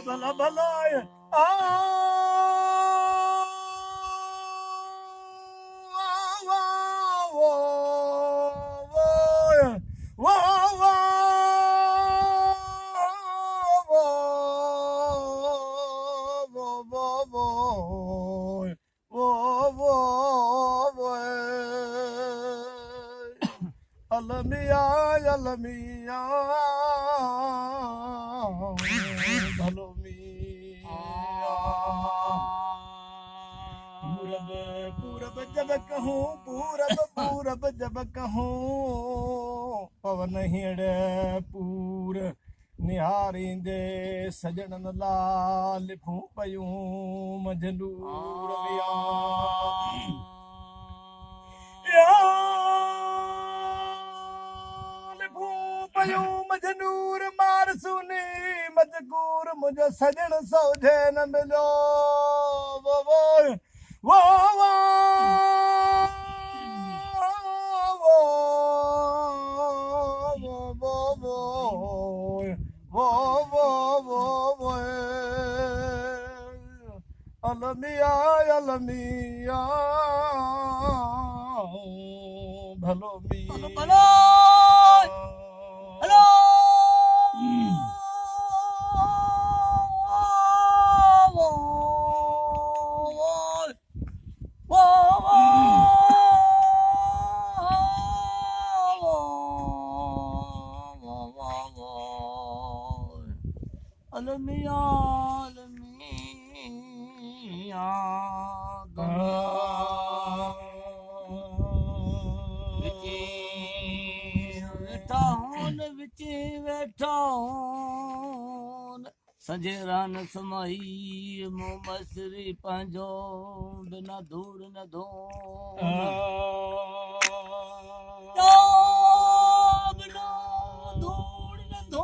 भला भला आ अलमिया अलमिया भलो मिया पूरब पूरब जब कहूँ पूरब पूरब जब कहूँ पवन हिड़े पूर निहारींदे सजणन लाल लिखूं पयूं मजनूर मजनूर मार सुनी मजकूर मुझे सजन सौझे न मिलो वो वो वो वो वो वो वो वो वो अलमिया अलमिया भलो मिया हेलो अलमिया अलमिया बैठा सजेरान समाई मो मसरी पंहिंजो बिना धूड़ न धो बिना धूड़ न धो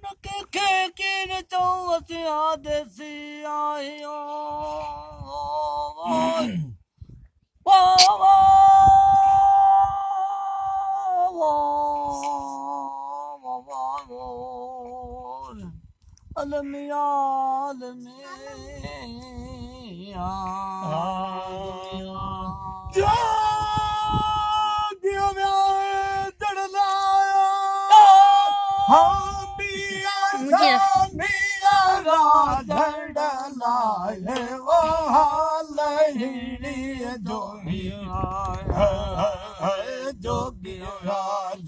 न के न चो असीं आदेसी आहियो अलमिया अलमिया दियो जड़ लाया हाँ मिया मिया जड़ लाए वो हालड़ी जो जोगिया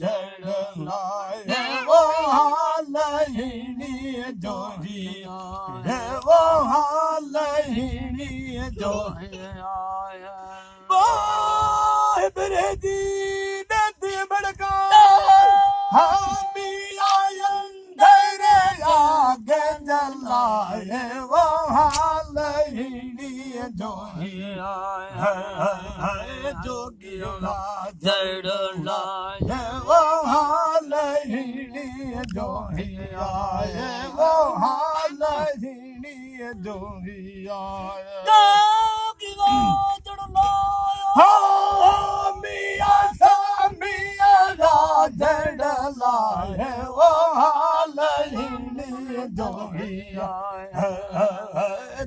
जड़ लाए वो हालड़ी जोगिया है वो हालड़ी जो वाह बरेदी नदी बड़का हामी अंदर आगे जलाए वो हालड़ी जो है जोगिया जड़ लाए वो हालड़ी जो है वो हालड़ी जो मिया सा मिया जड़ लाए वो हालड़ी जो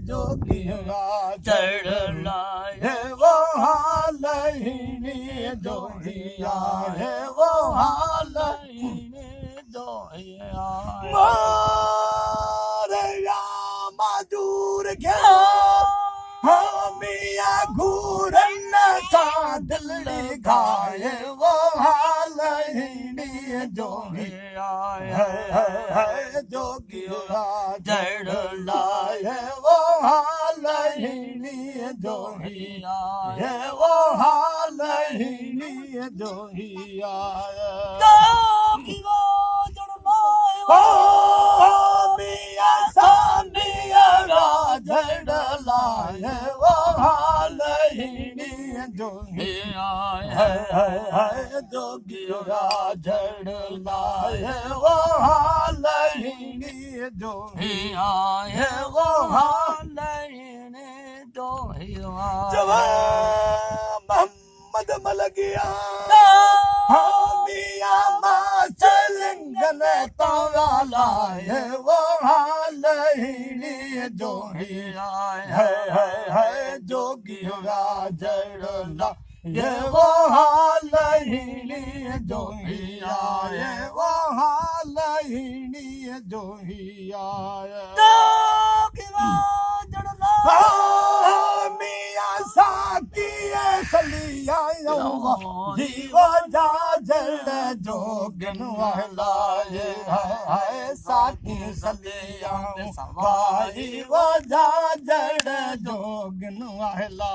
जोगिया जड़ लाए वो हालड़ी जो है वो हालड़ी मारिया मजूर गया हमिया घूरन सा दिल घाये वो हालड़ी जो है जोगिया जड़ लाए वो हालड़ी जो है वो हालड़ी जो मिया सा मिया जड़ लाए वो हालड़ी जो है जोगिया जड़ लाए वो हालड़ी जो है वो हालड़ी जो मद मल गया मिया माचलिंगन तवाला है वो हाल ही जो ही है जोगी राजड़ना ये वो हाल ही जो ही आए वो हाल ही जो ही आए मिया साकी सलिया जीवा जा जड़ जोगन वाला है साकी सलिया सवाई वो जा जड़ जोगन वाला